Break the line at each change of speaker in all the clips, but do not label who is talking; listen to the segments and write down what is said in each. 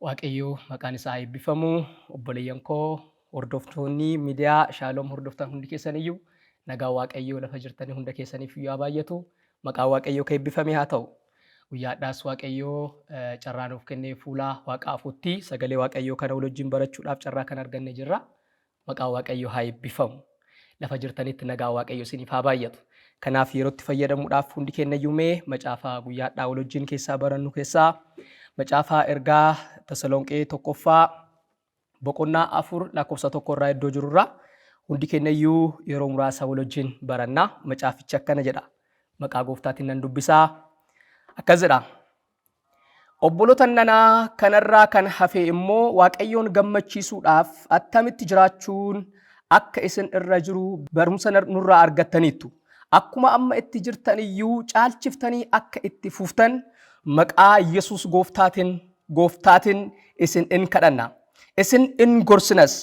Waaqayyoo maqaan isaa eebbifamu obboleeyyan koo hordoftoonni miidiyaa Shaaloom hordoftan hundi keessaniyyuu nagaa Waaqayyoo lafa jirtanii hunda keessaniif yaa baay'atu maqaa Waaqayyoo kan eebbifame haa ta'u. Guyyaadhaas Waaqayyoo carraa nuuf kennee fuula Waaqa afuutti sagalee Waaqayyoo kana wajjin barachuudhaaf carraa kan arganne jirra. Maqaa Waaqayyoo haa eebbifamu. Lafa jirtanitti nagaa Waaqayyoo isiniif haa baay'atu. Kanaaf yerootti fayyadamuudhaaf hundi keenya yuumee macaafa guyyaadhaa wajjin keessaa barannu keessaa macaafa ergaa Tasalonqee tokkoffaa boqonnaa 4 lakkoofsa 1 irraa iddoo jirurraa hundi keenya iyyuu yeroo muraasa wajjin baranna. Macaafichi akkana jedha. Maqaa Gooftaatiin nan dubbisaa. Akkas jedha. Obboloota nanaa kanarraa kan hafe immoo Waaqayyoon gammachiisuudhaaf attamitti jiraachuun akka isin irra jiru barumsa nurraa argattaniittu. Akkuma amma itti jirtan iyyuu caalchiftanii akka itti fuftan maqaa Yesuus Gooftaatiin isin in kadhanna. Isin in gorsinas.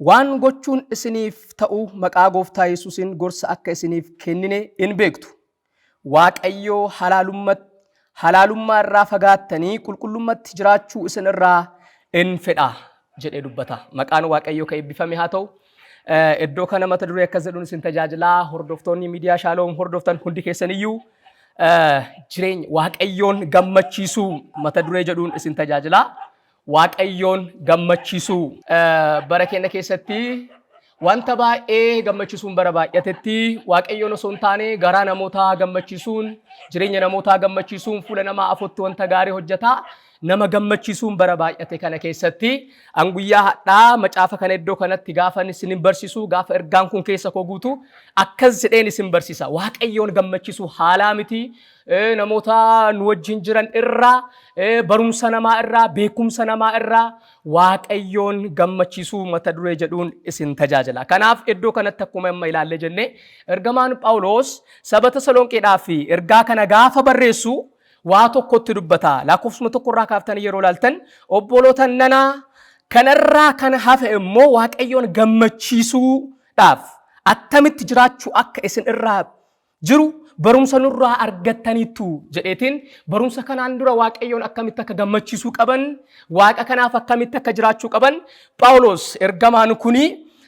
Waan gochuun isiniif ta'u maqaa Gooftaa Yesuusin gorsa akka isiniif kennine in beektu. Waaqayyoo halaalummaa irraa fagaattanii qulqullummaatti jiraachuu isin irraa in fedha jedhee dubbata. Maqaan Waaqayyoo kan eebbifame haa ta'u. Iddoo kana mata duree akkas jedhuun isin tajaajilaa hordoftoonni miidiyaa Shaaloom hordoftan hundi keessaniyyuu jireenya Waaqayyoon gammachiisuu mata duree jedhuun isin tajaajilaa. Waaqayyoon gammachiisuu bara keenya keessatti wanta baay'ee gammachiisuun bara baay'atetti Waaqayyoon osoo hin taane garaa namootaa gammachiisuun jireenya namootaa gammachiisuun fuula namaa afuutti wanta gaarii hojjetaa. Nama gammachiisuun bara baay'ate kana keessatti an guyyaa hadhaa macaafa kana iddoo kanatti gaafa isin barsiisu gaafa ergaan kun keessa koo guutu akkas jedheen isin barsiisa. Waaqayyoon gammachiisuu haalaa miti. Namoota nu wajjin jiran irraa barumsa namaa irraa beekumsa namaa irraa Waaqayyoon gammachiisuu mata duree jedhuun isin tajaajila. Kanaaf iddoo kanatti akkuma amma ilaalle jenne ergamaan Phaawulos saba Tasalonqeedhaaf ergaa kana gaafa barreessu waa tokkotti dubbata. Lakkoofsuma tokkorraa kaaftanii yeroo ilaaltan obboloota nanaa kanarraa kan hafe immoo Waaqayyoon gammachiisuudhaaf attamitti jiraachuu akka isin irraa jiru barumsa nurraa argattaniittu jedheetiin barumsa kanaan dura Waaqayyoon akkamitti akka gammachiisuu qaban Waaqa kanaaf akkamitti akka jiraachuu qaban Phaawulos ergamaan kuni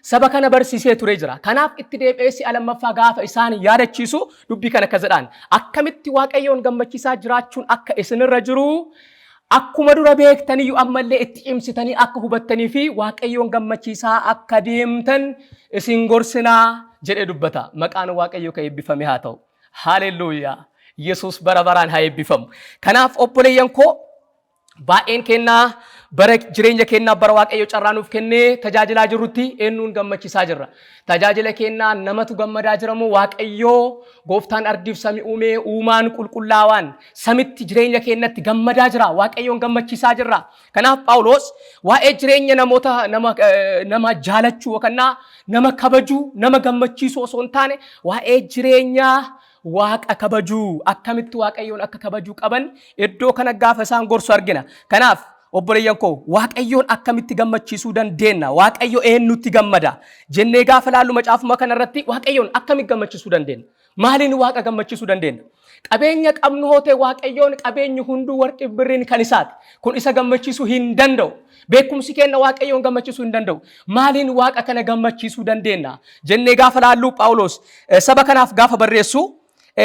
saba kana barsiisee ture jira. Kanaaf itti deebi'ee alammaffaa gaafa isaan yaadachiisu dubbii kana akka jedhaan akkamitti Waaqayyoon gammachiisaa jiraachuun akka isinirra jiru akkuma dura beektaniyyuu ammallee itti cimsitanii akka hubattanii fi Waaqayyoon gammachiisaa akka deemtan isin gorsinaa jedhee dubbata. Maqaan Waaqayyoo kan eebbifame haa ta'u. Haaleluyyaa. Yesuus bara baraan haa eebbifamu. Kanaaf obboleeyyan koo baay'een kennaa bara jireenya kennaa bara Waaqayyoo carraa nuuf kennee tajaajilaa jirrutti eenyuun gammachiisaa jirra. Tajaajila kennaa namatu gammadaa jiramoo Waaqayyoo Gooftaan ardiif samii uumee uumaan qulqullaawaan samitti jireenya kennatti gammadaa jira. Waaqayyoon gammachiisaa jirra. Kanaaf Phaawulos waa'ee jireenya namoota nama jaalachuu yookaan nama kabajuu nama gammachiisuu osoo hin taane waa'ee jireenyaa Waaqa kabajuu akkamitti Waaqayyoon akka kabajuu qaban iddoo kana gaafa isaan gorsu argina. Kanaaf obboleeyyan koo Waaqayyoon akkamitti gammachiisuu dandeenya? Waaqayyo eenyutti gammada? Jennee gaafa laallu macaafuma kanarratti Waaqayyoon akkamitti gammachiisuu dandeenya? Maaliin Waaqa gammachiisuu dandeenya? Qabeenya qabnu hootee Waaqayyoon qabeenyi hunduu warqii birriin kan isaati. Kun isa gammachiisuu hin danda'u. Beekumsi keenya Waaqayyoon gammachiisuu hin danda'u. Maaliin Waaqa kana gammachiisuu dandeenya? Jennee gaafa laallu Phaawulos saba kanaaf gaafa barreessu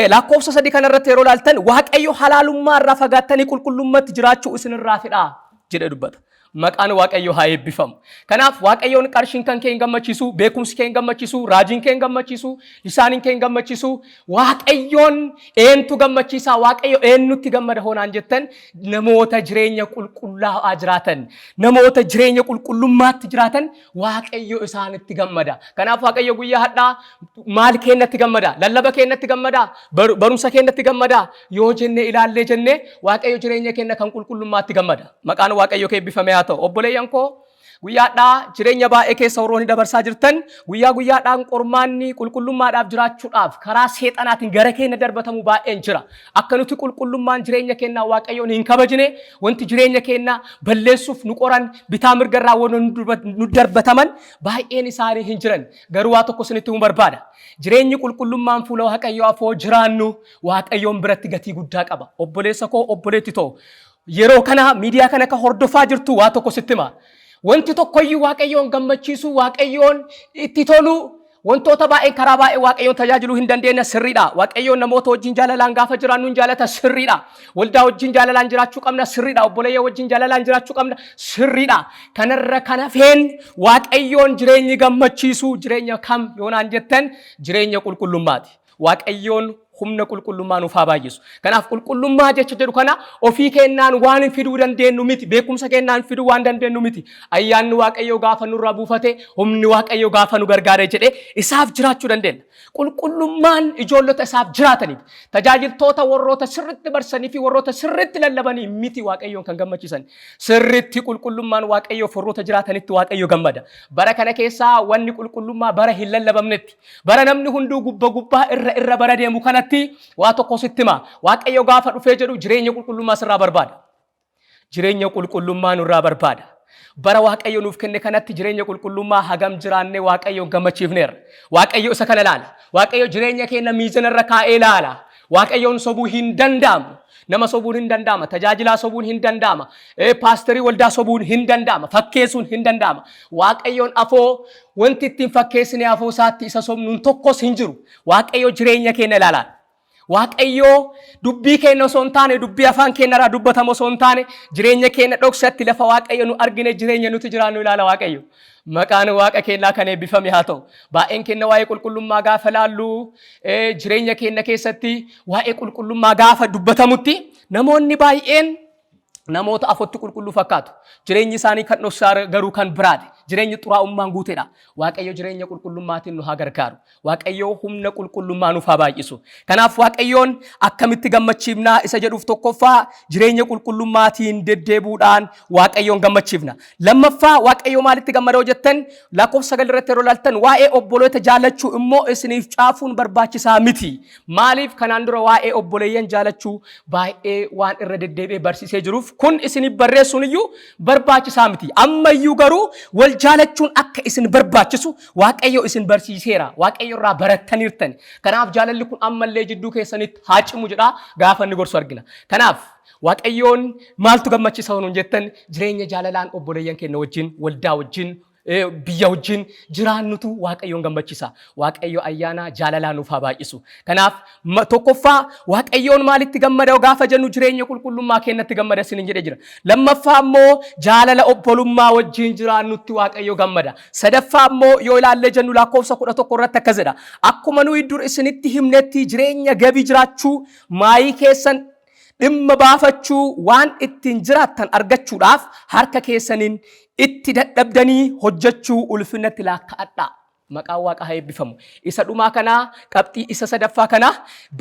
lakkoofsa 3 kanarratti yeroo ilaaltan Waaqayyo halaalummaa irraa fagaattanii qulqullummaatti jiraachuu isinirraa fedha jedhee dubbata. Maqaan Waaqayyoo haa eebbifamu. Kanaaf Waaqayyoon qarshiin kan kee hin gammachiisu, beekumsi kee hin gammachiisu, raajiin kee hin gammachiisu, lisaaniin kee hin gammachiisu. Waaqayyoon eenyutu gammachiisa? Waaqayyo eenyutti gammada hoonaan jettan namoota jireenya qulqullaa'aa jiraatan, namoota jireenya qulqullummaatti jiraatan Waaqayyo isaanitti gammada. Kanaaf Waaqayyo guyyaa hadhaa maal keenyatti gammada? Lallaba keenyatti gammada? Barumsa keenyatti gammada? Yoo jennee ilaallee jennee Waaqayyo jireenya keenya kan qulqullummaatti gammada. Maqaan Waaqayyo kee eebbifame haa ta'u. Obboleeyyan koo guyyaadhaa jireenya baay'ee keessa warroonni dabarsaa jirtan guyyaadhaan qormaanni qulqullummaadhaaf jiraachuudhaaf karaa seexanaatiin gara keenya darbatamu baay'een jira. Akka nuti qulqullummaan jireenya keenyaa Waaqayyoon hin kabajne wanti jireenya keenya balleessuuf nu qoran bitaa mirgarraa nu darbataman baay'een isaanii hin jiran. Garuu waa tokko isinitti himuu barbaada. Jireenyi qulqullummaan fuula Waaqayyoo afoo jiraannu Waaqayyoon biratti gatii guddaa qaba. Obboleessa koo obboleetti too yeroo kana miidiyaa kana ka hordofaa jirtu waa tokko sitti hima. Wanti tokkoyyuu Waaqayyoon gammachiisu, Waaqayyoon itti tolu, wantoota baay'ee karaa baay'ee Waaqayyoon tajaajiluu hin dandeenye sirriidha. Waaqayyoon namoota wajjin jaalalaan gaafa jiraannu hin jaalata sirriidha. Waldaa wajjin jaalalaan jiraachuu qabna sirriidha. Obboleeyyaa wajjin jaalalaan jiraachuu qabna sirriidha. Kanarra kana feen Waaqayyoon jireenya gammachiisu jireenya kam yoonaan jettan jireenya qulqullummaati. Waaqayyoon humna qulqullummaa nuuf haa baay'isu. Kanaaf qulqullummaa jecha jedhu kana ofii kennaan waan fiduu dandeenyu miti. Beekumsa kennaan fiduu waan dandeenyu miti. Ayyaanni Waaqayyoo gaafa nurraa buufate, humni Waaqayyoo gaafa nu gargaare jedhee isaaf jiraachuu dandeenya. Qulqullummaan ijoollota isaaf jiraataniif, tajaajiltoota warroota sirriitti barsanii fi warroota sirriitti lallabanii miti Waaqayyoon kan gammachiisan. Sirriitti qulqullummaan Waaqayyoof warroota jiraatanitti Waaqayyo gammada. Bara kana keessaa wanni qulqullummaa bara hin lallabamnetti, bara namni hunduu gubbaa irra bara deemu kanatti waa tokko sitti hima. Waaqayyo gaafa dhufee jedhu jireenya qulqullummaa sirraa barbaada. Jireenya qulqullummaa nurraa barbaada. Bara Waaqayyo nuuf kenne kanatti jireenya qulqullummaa hagam jiraanne Waaqayyoon gammachiifneerra. Waaqayyo isa kana ilaala. Waaqayyo jireenya keenya miizanarra kaa'ee ilaala. Waaqayyoon sobuu hin danda'amu. Nama sobuun hin danda'ama. Tajaajilaa sobuun hin danda'ama. Paasterii waldaa sobuun hin danda'ama. Fakkeessuun hin danda'ama. Waaqayyoon afoo wanti ittiin fakkeessine afoo isaatti isa sobnuun tokkos hin jiru. Waaqayyo jireenya keenya ilaala. Waaqayyo dubbii keenya osoo hin taane, dubbii afaan keenyarraa dubbatamu osoo hin taane, jireenya keenya dhoksatti lafa Waaqayyo nu argine jireenya nuti jiraannu ilaala Waaqayyo. Maqaan Waaqa keenyaa kan eebbifame haa ta'u. Baay'een keenya waa'ee qulqullummaa gaafa laallu, jireenya keenya keessatti waa'ee qulqullummaa gaafa dubbatamutti namoonni baay'een namoota afootti qulqulluu fakkaatu. Jireenyi isaanii kan dhoksaa garuu kan biraati. Jireenyi xuraa'ummaan guuteedha. Waaqayyo jireenya qulqullummaatiin nu haa gargaaru. Waaqayyo humna qulqullummaa nuuf haa baay'isu. Kanaaf Waaqayyoon akkamitti gammachiifnaa isa jedhuuf tokkoffaa jireenya qulqullummaatiin deddeebuudhaan Waaqayyoon gammachiifna. Lammaffaa Waaqayyo maalitti gammadoo jettan lakkoofsa 9 irratti yeroo laaltan waa'ee obboloota jaallachuu immoo isiniif caafuun barbaachisaa miti. Maaliif kanaan dura waa'ee obboleeyyan jaallachuu baay'ee waan irra deddeebi'ee barsiisee jiruuf kun isiniif barreessuun iyyuu barbaachisaa miti. Ammayyuu garuu wal jaalachuun akka isin barbaachisu Waaqayyo isin barsiiseera. Waaqayyo irraa barattaniirtan. Kanaaf jaalalli kun ammallee jidduu keessanitti haa cimu jedha gaafa inni gorsu argina. Kanaaf Waaqayyoon maaltu gammachiisa honuun jettan jireenya jaalalaan obboleeyyan keenya wajjin, waldaa wajjin, biyya wajjin jiraannutu Waaqayyoon gammachiisa. Waaqayyo ayyaana jaalalaa nuuf haa baay'isu. Kanaaf tokkoffaa Waaqayyoon maalitti gammada gaafa jennu jireenya qulqullummaa keenyatti gammada isiniin jedhee jira. Lammaffaa immoo jaalala obbolummaa wajjin jiraannutti Waaqayyo gammada. Sadaffaa immoo yoo ilaallee jennu lakkoofsa 11 irratti akkas jedha. Akkuma nuyi dur isinitti himnetti jireenya gabii jiraachuu maayii keessan dhimma baafachuu waan ittiin jiraattan argachuudhaaf harka keessaniin itti dadhabdanii hojjechuu ulfinatti laakka'adhaa. Maqaan Waaqa haa eebbifamu. Isa dhumaa kanaa qabxii isa sadaffaa kanaa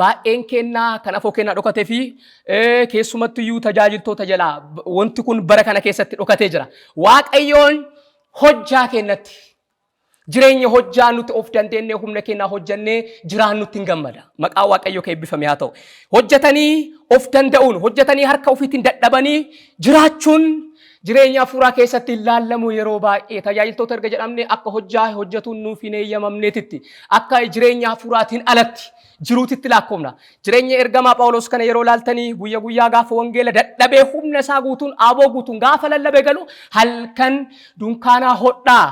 baay'een kennaa kan afoo kennaa dhokatee fi keessumattu iyyuu tajaajiltoota jalaa wanti kun bara kana keessatti dhokatee jira. Waaqayyoon hojjaa kennatti jireenya hojjaa nuti of dandeenyee humna kennaa hojjannee jiraannutti hin gammada. Maqaan Waaqayyoo kan eebbifame haa ta'u. Hojjetanii of danda'uun, hojjetanii harka ofiitiin dadhabanii jiraachuun jireenya hafuuraa keessatti ilaallamu yeroo baay'ee tajaajiltoota erga jedhamne akka hojjaa hojjetuun nuuf hin eeyyamamneetitti akka jireenya hafuuraatiin alatti jiruutitti lakkoofna. Jireenya ergamaa Phaawulos kana yeroo laaltanii guyyaa guyyaa gaafa wangeela dadhabee humna isaa guutuun aaboo guutuun gaafa lallabee galu halkan dunkaanaa hodhaa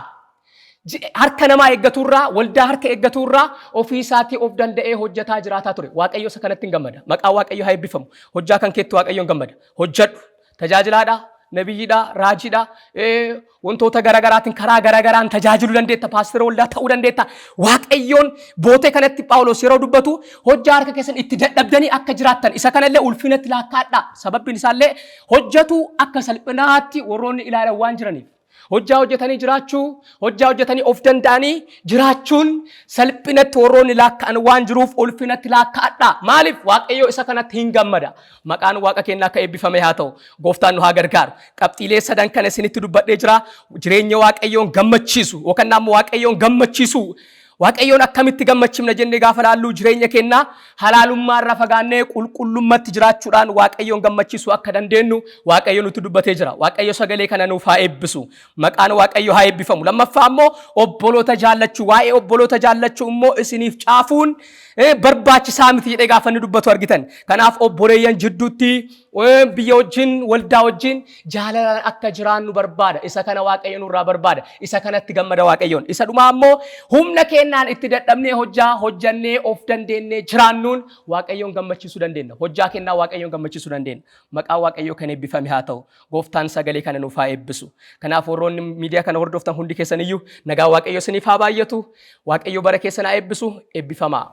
harka namaa eeggaturraa waldaa harka eeggaturraa ofii isaatii of danda'ee hojjetaa jiraataa ture. Waaqayyo isa kanatti hin gammada. Maqaan Waaqayyo haa eebbifamu. Hojjaa kan keetti Waaqayyoon gammada. Hojjedhu. Tajaajilaadha. Nabiyyiidha. Raajiidha. Wantoota garaagaraatiin karaa garaagaraan tajaajiluu dandeetta. Paastira waldaa ta'uu dandeetta. Waaqayyoon bootee kanatti Phaawulos yeroo dubbatu hojjaa harka keessan itti dadhabdanii akka jiraattan isa kanallee ulfinatti laakkaadha. Sababbiin isaallee hojjetu akka salphinaatti warroonni ilaalan waan jiraniif. Hojjaa hojjetanii jiraachuu, hojjaa hojjetanii of danda'anii jiraachuun salphinatti warroonni laakka'an waan jiruuf ulfinatti laakkaadha. Maaliif Waaqayyo isa kanatti hin gammada. Maqaan Waaqa keenyaa akka eebbifame haa ta'u. Gooftaan nu haa gargaaru. Qabxiilee sadan kana isinitti dubbadhee jira. Jireenya Waaqayyoon gammachiisu yookaan immoo Waaqayyoon gammachiisu waaqayyoon akkamitti gammachifna jennee gaafa laallu jireenya keenya halaalummaarraa fagaannee qulqullummaatti jiraachuudhaan waaqayyoon gammachiisuu akka dandeenyu waaqayyo nutti dubbatee jira. Waaqayyo sagalee kana nuuf haa eebbisu. Maqaan waaqayyo haa eebbifamu. Lammaffaa immoo obboloota jaallachuu. Waa'ee obboloota jaallachuu immoo isiniif caafuun barbaachisaa miti jedhee gaafa inni dubbatu argitan. Kanaaf obboleeyyan jidduutti biyya wajjin waldaa wajjin jaalalaan akka jiraannu barbaada. Isa kana waaqayyo nurraa barbaada. Isa kanatti gammada waaqayyoon. Isa dhumaa immoo humna kennaan itti dadhabnee hojjannee of dandeenyee jiraannuun waaqayyoon gammachiisuu dandeenya. Hojjaa kennaa waaqayyoon gammachiisuu dandeenya. Maqaan waaqayyoo kan eebbifame haa ta'u. Gooftaan sagalee kana nuuf haa eebbisu. Kanaaf warroonni miidiyaa kana hordoftan hundi keessaniyyuu nagaa waaqayyo isiniif haa baay'atu. Waaqayyo bara keessan haa eebbisu. Eebbifamaa.